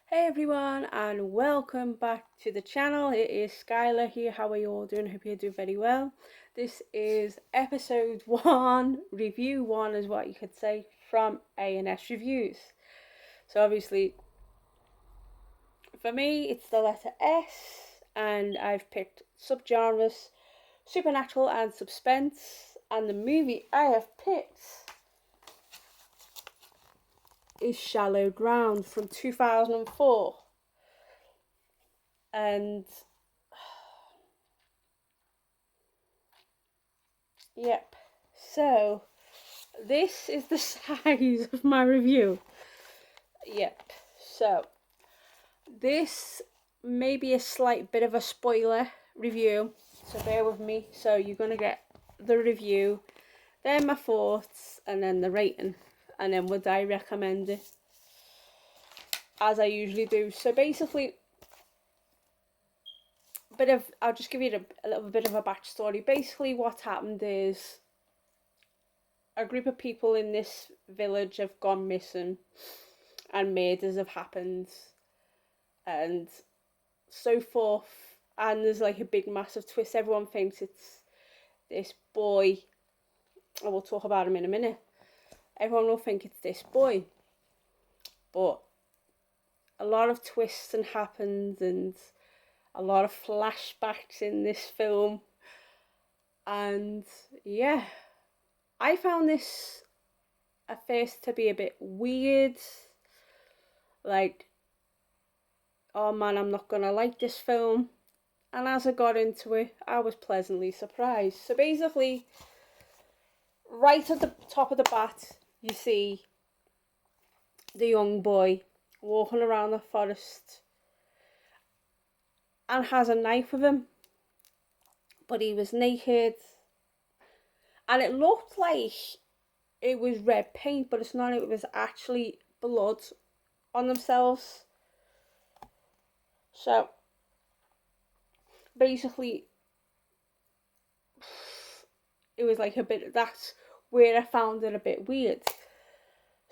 Hey everyone, and welcome back to the channel. It is Skyla here. How are you all doing? Hope you're doing very well. This is episode 1, review 1 is what you could say, from A&S Reviews. So obviously for me it's the letter S, and I've picked subgenres supernatural and suspense, and the movie I have picked is Shallow Ground from 2004. And yep, so this is the size of my review. Yep, so this may be a slight bit of a spoiler review, so bear with me. So you're going to get the review, then my thoughts, and then the rating, and then would I recommend it, as I usually do. So basically, I'll just give you a little bit of a backstory. Basically what happened is a group of people in this village have gone missing and murders have happened and so forth, and there's like a big massive twist. Everyone thinks it's this boy, and we'll talk about him in a minute. Everyone will think it's this boy, but a lot of twists and happens and a lot of flashbacks in this film. And yeah, I found this at first to be a bit weird, like, oh man, I'm not gonna like this film. And as I got into it, I was pleasantly surprised. So basically, right at the top of the bat, you see the young boy walking around the forest and has a knife with him, but he was naked, and it looked like it was red paint, but it's not. It was actually blood on themselves. So basically, it was like a bit, that's where I found it a bit weird.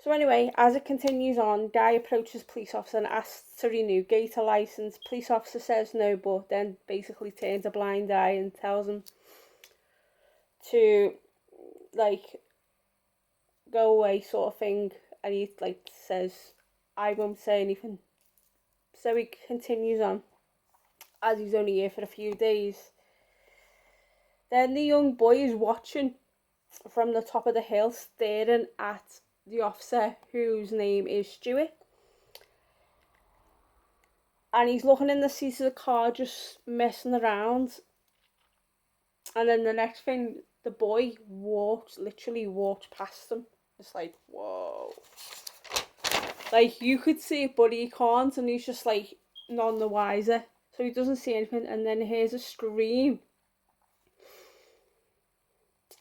So anyway, as it continues on, Guy approaches police officer and asks to renew gator license. Police officer says no, but then basically turns a blind eye and tells him to like go away, sort of thing. And he like says, I won't say anything. So he continues on, as he's only here for a few days. Then the young boy is watching from the top of the hill, staring at the officer, whose name is Stuart. And he's looking in the seat of the car, just messing around. And then the next thing, the boy literally walked past him. It's like, whoa. Like, you could see it, but he can't, and he's just like none the wiser. So he doesn't see anything, and then hears a scream.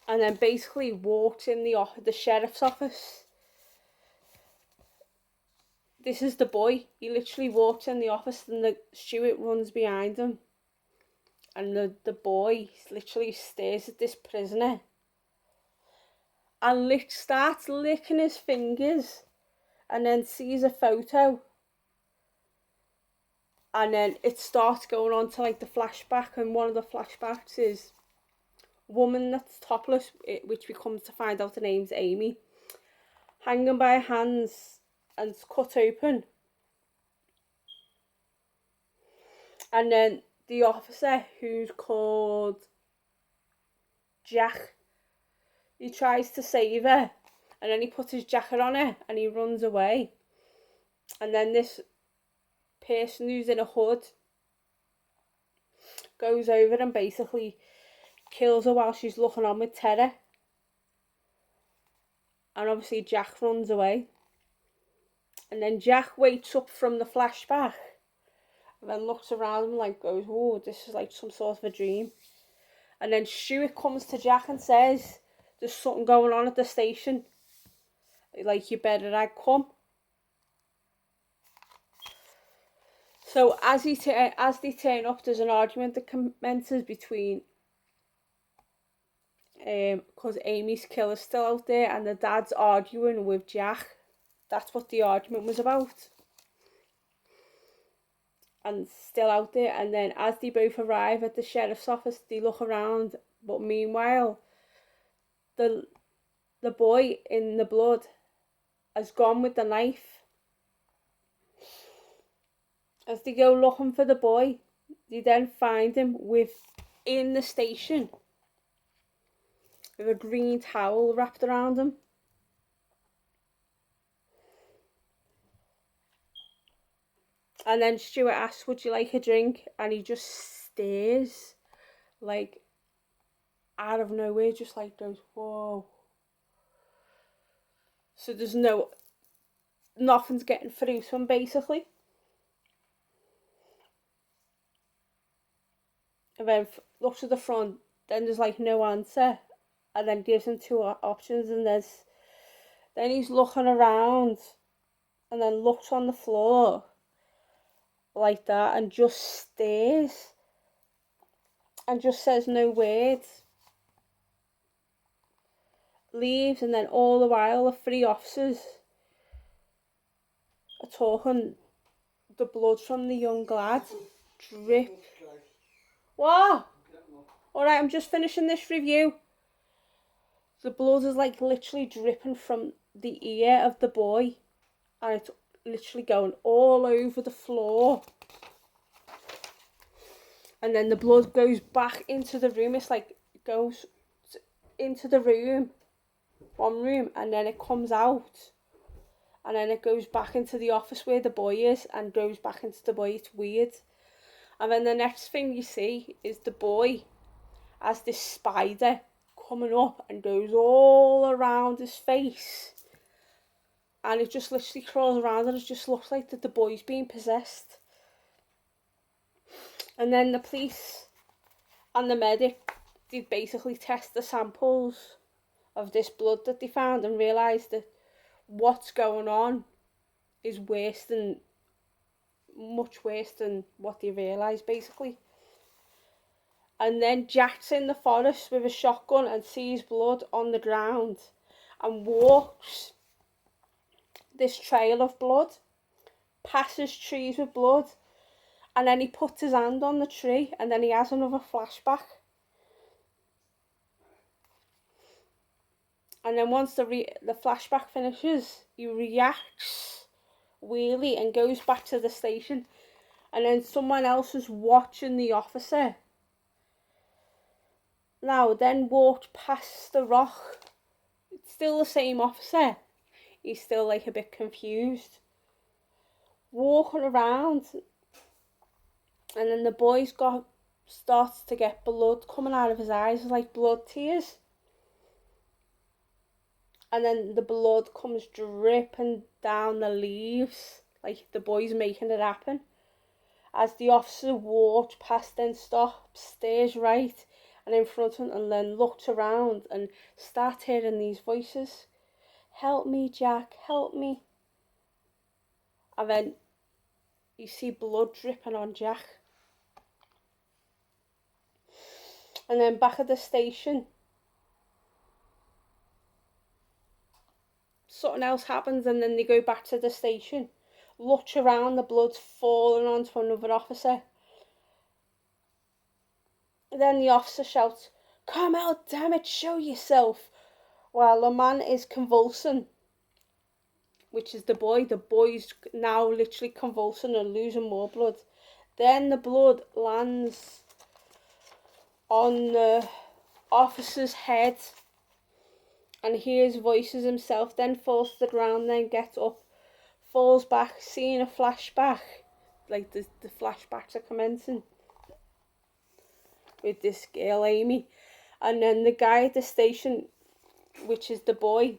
And then basically walked in the sheriff's office. This is the boy. He literally walks in the office, and the Stuart runs behind him. And the boy literally stares at this prisoner and starts licking his fingers, and then sees a photo, and then it starts going on to like the flashback, and one of the flashbacks is a woman that's topless, which we come to find out the name's Amy, hanging by her hands and it's cut open. And then the officer, who's called Jack, he tries to save her, and then he puts his jacket on her and he runs away. And then this person who's in a hood goes over and basically kills her while she's looking on with terror. And obviously Jack runs away. And then Jack wakes up from the flashback and then looks around and like goes, oh, this is like some sort of a dream. And then Stuart comes to Jack and says, there's something going on at the station, like, you better not come. So as they turn up, there's an argument that commences between because Amy's killer's still out there, and the dad's arguing with Jack. That's what the argument was about. and still out there. And then as they both arrive at the sheriff's office, they look around, but meanwhile the boy in the blood has gone with the knife. As they go looking for the boy, they then find him in the station with a green towel wrapped around him. And then Stuart asks, would you like a drink? And he just stares, like, out of nowhere, just like goes, whoa. So there's nothing's getting through to him, basically. And then looks at the front, then there's like no answer, and then gives him two options, and then he's looking around, and then looks on the floor like that, and just stares, and just says no words. Leaves, and then all the while the three officers are talking. The blood from the young lad drip. What? Alright, I'm just finishing this review. The blood is like literally dripping from the ear of the boy, and it's literally going all over the floor. And then the blood goes back into the room. It's like it goes into the room, one room, and then it comes out, and then it goes back into the office where the boy is, and goes back into the boy. It's weird. And then the next thing you see is the boy as this spider coming up and goes all around his face, and it just literally crawls around, and it just looks like that the boy's being possessed. And then the police and the medic, they basically test the samples of this blood that they found and realise that what's going on is much worse than what they realised, basically. And then Jack's in the forest with a shotgun and sees blood on the ground and walks this trail of blood, passes trees with blood, and then he puts his hand on the tree, and then he has another flashback. And then once the flashback finishes, he reacts weirdly and goes back to the station, and then someone else is watching the officer. Now, then walked past the rock. It's still the same officer. He's still like a bit confused. Walking around, and then the boy's starts to get blood coming out of his eyes, like blood tears. And then the blood comes dripping down the leaves, like the boy's making it happen. As the officer walks past, then stops, stares right and in front of him, and then looks around and starts hearing these voices. Help me, Jack, help me. And then you see blood dripping on Jack. And then back at the station, something else happens, and then they go back to the station. Looks around, the blood's falling onto another officer. Then the officer shouts, "Come out, damn it, show yourself!" While the man is convulsing, which is the boy. The boy's now literally convulsing and losing more blood. Then the blood lands on the officer's head, and hears voices himself, then falls to the ground, then gets up, falls back, seeing a flashback. Like the flashbacks are commencing with this girl, Amy. And then the guy at the station, which is the boy,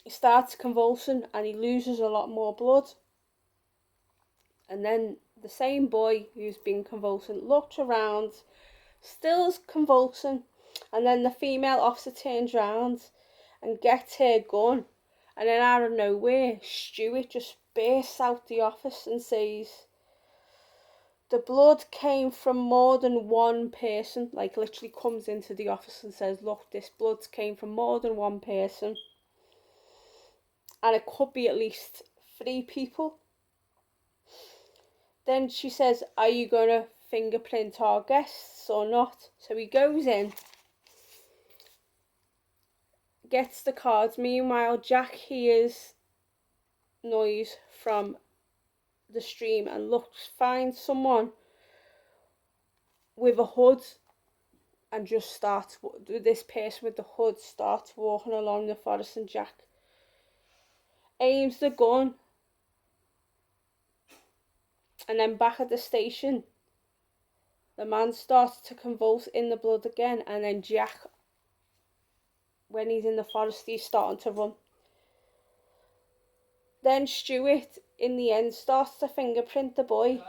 he starts convulsing and he loses a lot more blood. And then the same boy who's been convulsing looks around, still's convulsing, and then the female officer turns round and gets her gun, and then out of nowhere, Stuart just bursts out the office and says, "The blood came from more than one person," like literally comes into the office and says, "Look, this blood came from more than one person, and it could be at least 3 people." Then she says, are you going to fingerprint our guests or not? So he goes in, gets the cards. Meanwhile, Jack hears noise from the stream and finds someone with a hood, and just this person with the hood starts walking along the forest, and Jack aims the gun. And then back at the station, the man starts to convulse in the blood again, and then Jack, when he's in the forest, he's starting to run. Then Stuart, in the end, starts to fingerprint the boy.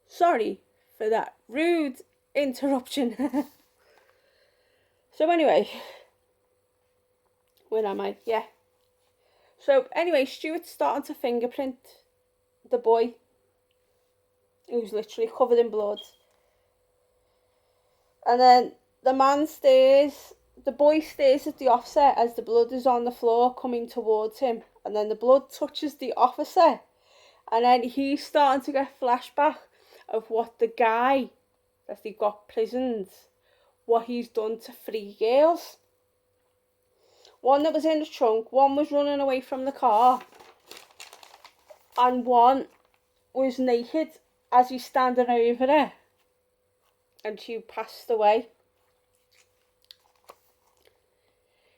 Sorry for that rude interruption. So anyway, where am I? Yeah. So anyway, Stuart's starting to fingerprint the boy, who's literally covered in blood. And then the boy stares at the officer as the blood is on the floor coming towards him. And then the blood touches the officer. And then he's starting to get flashback of what the guy that he got prisoned, what he's done to 3 girls. One that was in the trunk, one was running away from the car, and one was naked as he's standing over her, and she passed away.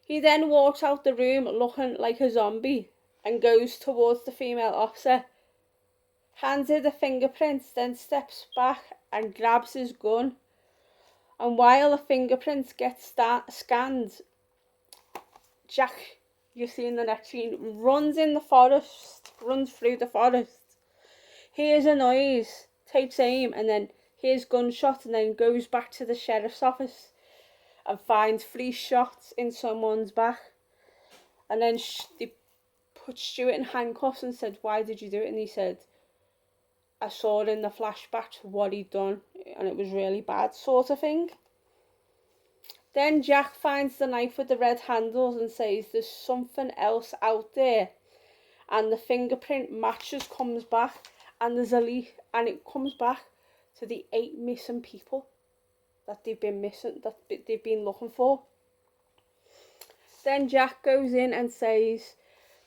He then walks out the room looking like a zombie and goes towards the female officer, hands her the fingerprints, then steps back and grabs his gun. And while the fingerprints get scanned, Jack, you see in the next scene, runs through the forest, hears a noise, takes aim, and then hears gunshots, and then goes back to the sheriff's office and finds 3 shots in someone's back. And then they put Stuart in handcuffs and said, why did you do it? And he said, I saw in the flashbacks what he'd done, and it was really bad, sort of thing. Then Jack finds the knife with the red handles and says there's something else out there, and the fingerprint comes back, and there's and it comes back to the 8 missing people that they've been looking for. Then Jack goes in and says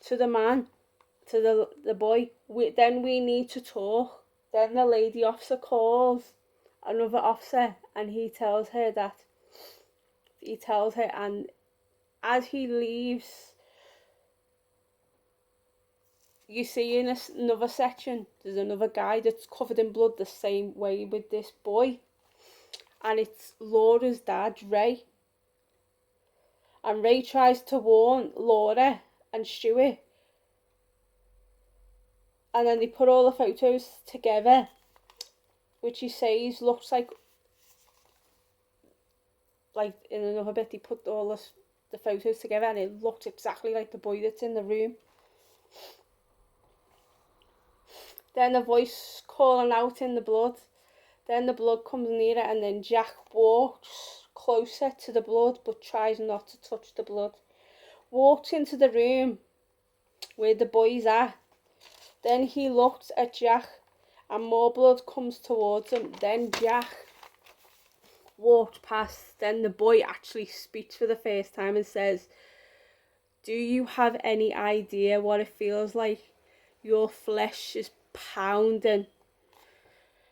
to the man, to the boy, we need to talk. Then the lady officer calls another officer, and he tells her, and as he leaves, you see in another section, there's another guy that's covered in blood the same way with this boy, and it's Laura's dad, Ray. And Ray tries to warn Laura and Stuart, and then they put all the photos together, which he says looks like in another bit, they put all the photos together, and it looks exactly like the boy that's in the room. Then a voice calling out in the blood. Then the blood comes nearer, and then Jack walks closer to the blood but tries not to touch the blood. Walks into the room where the boy's at. Then he looks at Jack, and more blood comes towards him. Then Jack walks past. Then the boy actually speaks for the first time and says, do you have any idea what it feels like? Your flesh is pounding,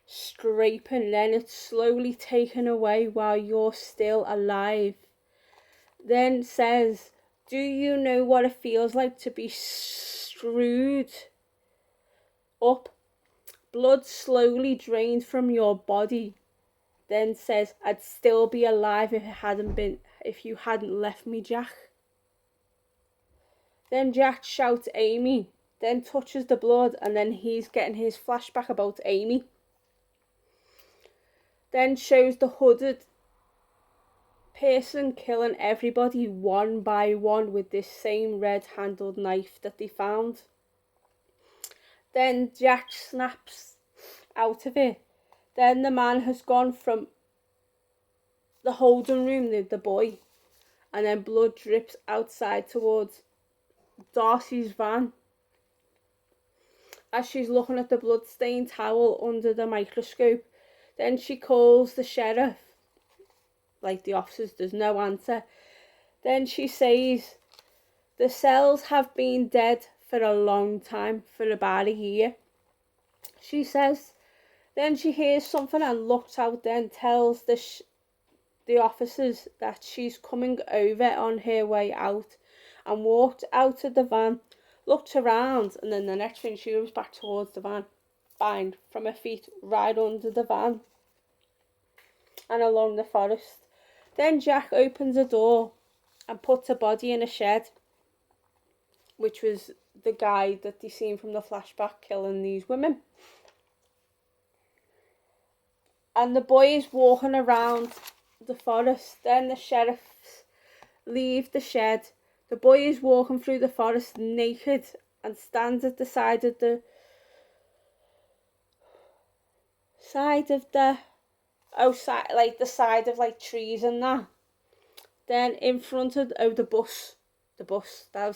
scraping, then it's slowly taken away while you're still alive. Then says, do you know what it feels like to be screwed up, blood slowly drained from your body? Then says, I'd still be alive if you hadn't left me, Jack. Then Jack shouts Amy, then touches the blood, and then he's getting his flashback about Amy. Then shows the hooded person killing everybody one by one with this same red-handled knife that they found. Then Jack snaps out of it. Then the man has gone from the holding room with the boy, and then blood drips outside towards Darcy's van. as she's looking at the blood-stained towel under the microscope. Then she calls the sheriff. Like the officers, there's no answer. Then she says, the cells have been dead for a long time, for about a year, she says. Then she hears something and looks out, then tells the officers that she's coming over on her way out, and walked out of the van, looked around, and then the next thing she goes back towards the van, bang, from her feet right under the van and along the forest. Then Jack opens a door and puts a body in a shed, which was the guy that they seen from the flashback killing these women. And the boy is walking around the forest. Then the sheriffs leave the shed. The boy is walking through the forest naked and stands at the side of the side of like trees and that. Then in front of the bus,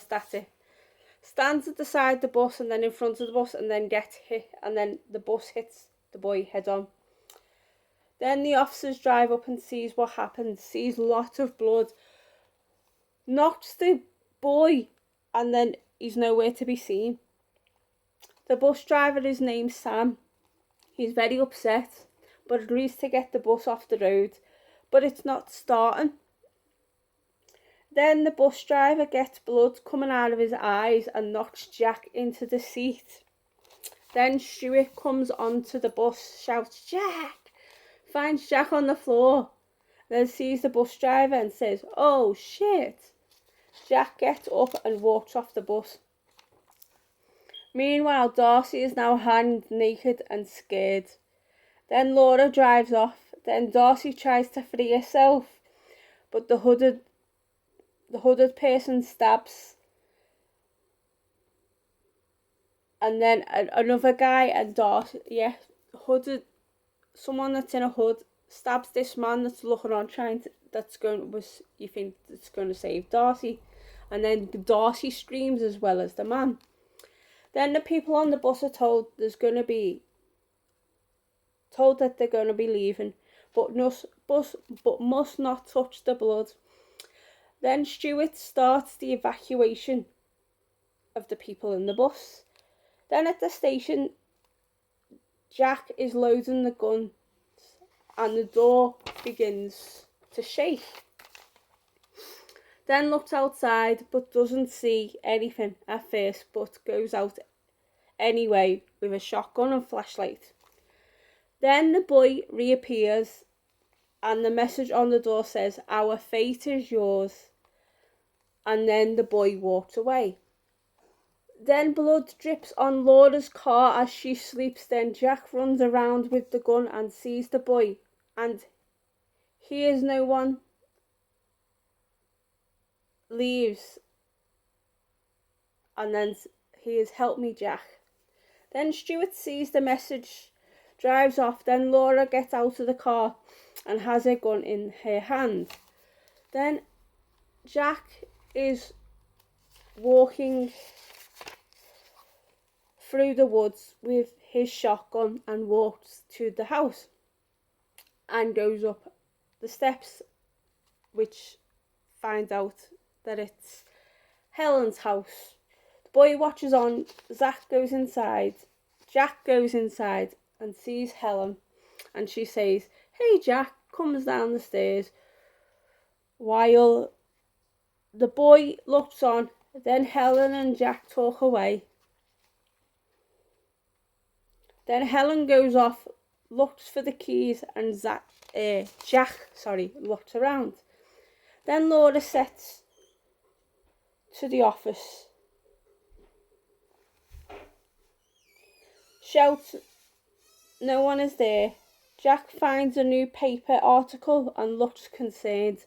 that's it. Stands at the side of the bus and then in front of the bus, and then gets hit, and then the bus hits the boy head on. Then the officers drive up and sees what happens, sees lots of blood, knocks the boy, and then he's nowhere to be seen. The bus driver is named Sam. He's very upset, but agrees to get the bus off the road, but it's not starting. Then the bus driver gets blood coming out of his eyes and knocks Jack into the seat. Then Stuart comes onto the bus, shouts, Jack! Finds Jack on the floor, then sees the bus driver and says, oh shit. Jack gets up and walks off the bus. Meanwhile, Darcy is now hanged naked and scared. Then Laura drives off. Then Darcy tries to free herself, but the hooded person stabs. And then another guy and Darcy, someone that's in a hood stabs this man that's looking on, you think that's going to save Darcy. And then Darcy screams as well as the man. Then the people on the bus are told that they're going to be leaving, but must not touch the blood. Then Stuart starts the evacuation of the people in the bus. Then at the station, Jack is loading the guns and the door begins to shake. Then looks outside but doesn't see anything at first, but goes out anyway with a shotgun and flashlight. Then the boy reappears and the message on the door says, our fate is yours. And then the boy walks away. Then blood drips on Laura's car as she sleeps. Then Jack runs around with the gun and sees the boy and hears no one, leaves, and then hears, help me Jack. Then Stuart sees the message, drives off. Then Laura gets out of the car and has her gun in her hand. Then Jack is walking through the woods with his shotgun and walks to the house and goes up the steps, which finds out that it's Helen's house. The boy watches on. Jack goes inside and sees Helen, and she says, hey Jack, comes down the stairs while the boy looks on. Then Helen and Jack talk away. Then Helen goes off, looks for the keys, and Jack looks around. Then Laura sets to the office, shouts, no one is there. Jack finds a new paper article and looks concerned.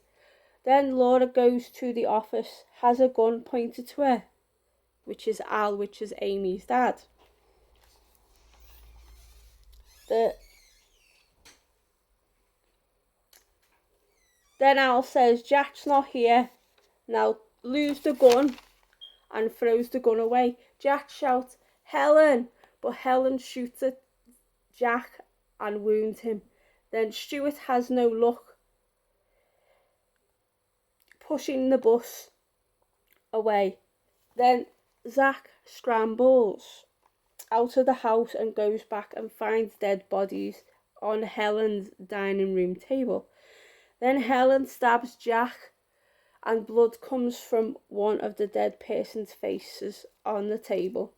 Then Laura goes to the office, has a gun pointed to her, which is Al, which is Amy's dad. Then Al says, Jack's not here. Now lose the gun and throws the gun away. Jack shouts, Helen, but Helen shoots at Jack and wounds him. Then Stuart has no luck, pushing the bus away. Then Zach scrambles out of the house and goes back and finds dead bodies on Helen's dining room table. Then Helen stabs Jack and blood comes from one of the dead person's faces on the table.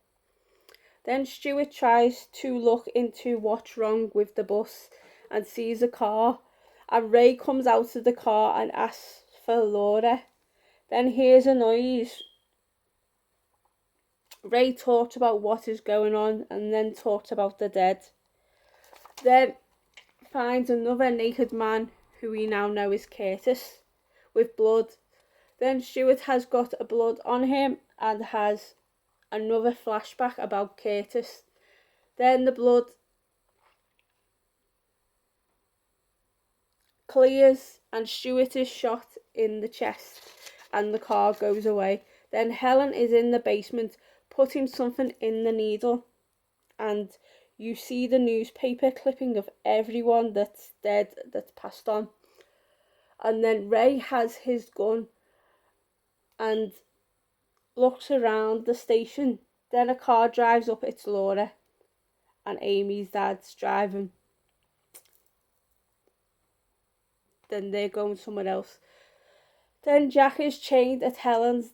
Then Stuart tries to look into what's wrong with the bus and sees a car, and Ray comes out of the car and asks for Laura. Then hears a noise. Ray talks about what is going on and then talks about the dead. Then finds another naked man who we now know is Curtis with blood. Then Stuart has got a blood on him and has another flashback about Curtis. Then the blood clears and Stuart is shot in the chest and the car goes away. Then Helen is in the basement putting something in the needle, and you see the newspaper clipping of everyone that's dead, that's passed on. And then Ray has his gun and looks around the station. Then a car drives up, it's Laura and Amy's dad's driving. Then they're going somewhere else. Then Jack is chained at Helen's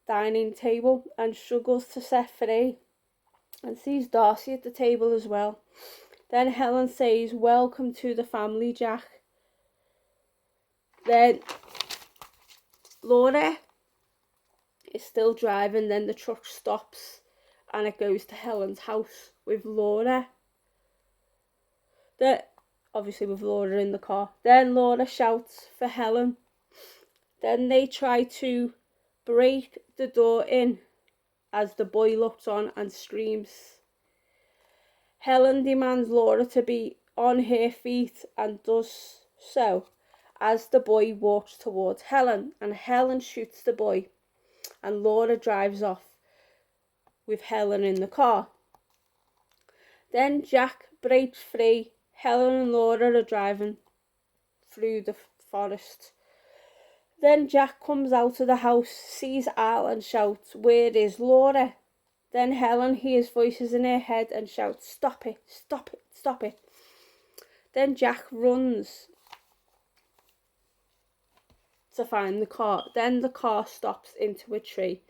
dining table and struggles to set free and sees Darcy at the table as well. Then Helen says, "Welcome to the family, Jack." Then Laura is still driving. Then the truck stops and it goes to Helen's house with Laura. Obviously with Laura in the car. Then Laura shouts for Helen. Then they try to break the door in as the boy looks on and screams. Helen demands Laura to be on her feet and does so as the boy walks towards Helen, and Helen shoots the boy and Laura drives off with Helen in the car. Then Jack breaks free. Helen and Laura are driving through the forest. Then Jack comes out of the house, sees Al and shouts, "Where is Laura?" Then Helen hears voices in her head and shouts, "Stop it, stop it, stop it." Then Jack runs to find the car. Then the car stops into a tree.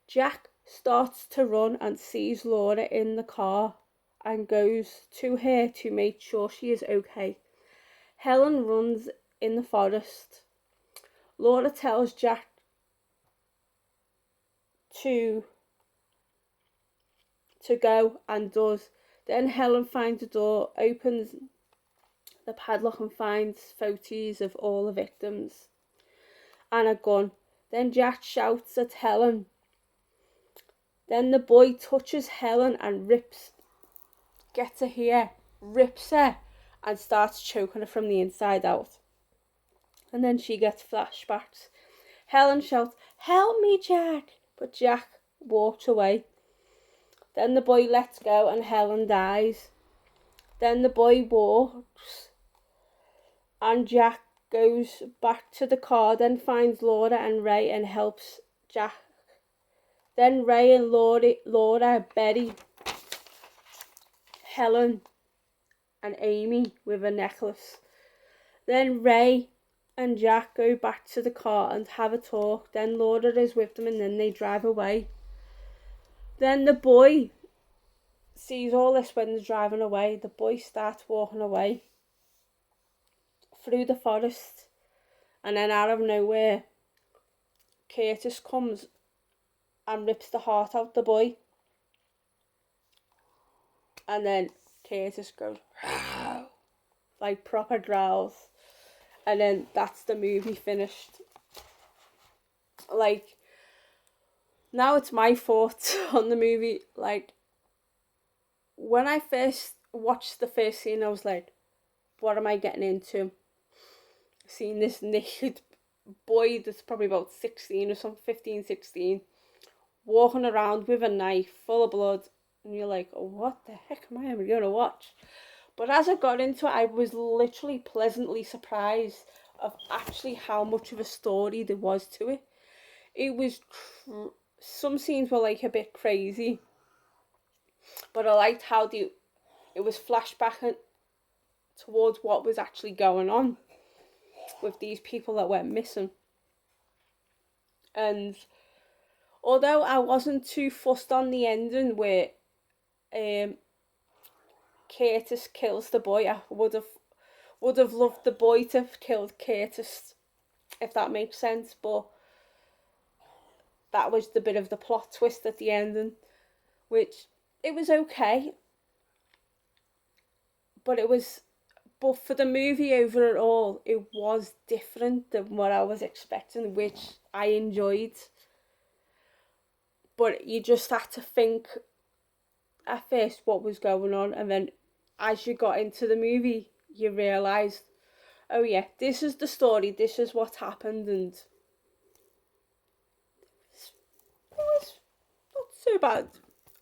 Jack starts to run and sees Laura in the car and goes to her to make sure she is okay. Helen runs in the forest. Laura tells Jack to go and does. Then Helen finds the door, opens the padlock and finds photos of all the victims and a gun. Then Jack shouts at Helen. Then the boy touches Helen and gets her here, rips her and starts choking her from the inside out. And then she gets flashbacks. Helen shouts, "Help me, Jack!" But Jack walks away. Then the boy lets go and Helen dies. Then the boy walks and Jack goes back to the car, then finds Laura and Ray and helps Jack. Then Ray and Laura bury Helen and Amy with a necklace. Then Ray and Jack go back to the car and have a talk. Then Laura is with them and then they drive away. Then the boy sees all this when they're driving away. The boy starts walking away through the forest, and then out of nowhere Curtis comes and rips the heart out the boy, and then Curtis goes like proper growls, and then that's the movie finished. Like, now it's my thoughts on the movie. Like, when I first watched the first scene, I was like, what am I getting into? Seeing this naked boy that's probably about 16 or something, 15, 16, walking around with a knife full of blood and you're like, oh, what the heck am I ever going to watch? But as I got into it, I was literally pleasantly surprised of actually how much of a story there was to it. It was, some scenes were like a bit crazy, but I liked how it was flashback towards what was actually going on with these people that went missing. And although I wasn't too fussed on the ending where Curtis kills the boy, I would have loved the boy to have killed Curtis, if that makes sense. But that was the bit of the plot twist at the ending, which it was okay. But for the movie overall, it was different than what I was expecting, which I enjoyed. But you just had to think at first what was going on, and then as you got into the movie, you realised, oh yeah, this is the story, this is what happened, and it was not so bad.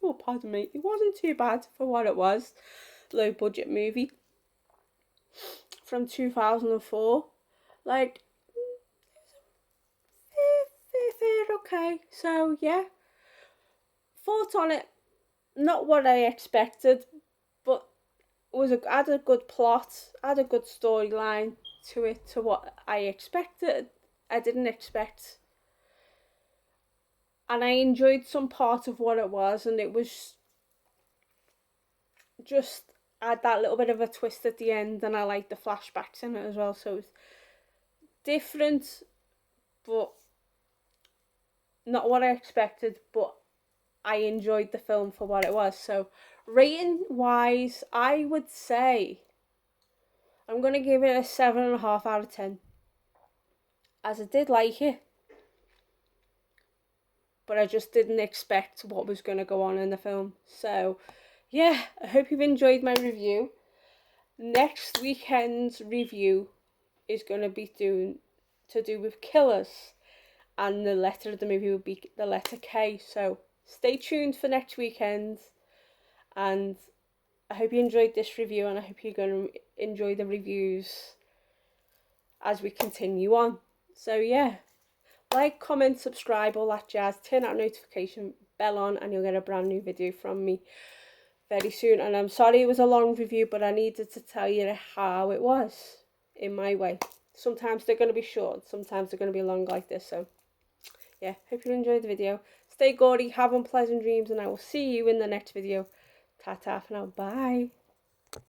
Oh, pardon me. It wasn't too bad for what it was. Low budget movie from 2004. Like, fair, okay. So, yeah. Thoughts on it, not what I expected, but had a good plot, had a good storyline to it, to what I expected. I didn't expect. And I enjoyed some part of what it was, and it was just had that little bit of a twist at the end, and I liked the flashbacks in it as well. So it was different, but not what I expected, but I enjoyed the film for what it was. So rating wise, I would say I'm going to give it a 7.5 out of 10, as I did like it, but I just didn't expect what was going to go on in the film. So yeah, I hope you've enjoyed my review. Next weekend's review is going to be to do with killers, and the letter of the movie will be the letter K. So stay tuned for next weekend, and I hope you enjoyed this review, and I hope you're going to enjoy the reviews as we continue on. So yeah, like, comment, subscribe, all that jazz, turn that notification bell on, and you'll get a brand new video from me very soon. And I'm sorry it was a long review, but I needed to tell you how it was in my way. Sometimes they're going to be short, sometimes they're going to be long like this. So yeah, hope you enjoyed the video. Stay gaudy, have unpleasant dreams, and I will see you in the next video. Ta-ta for now, bye.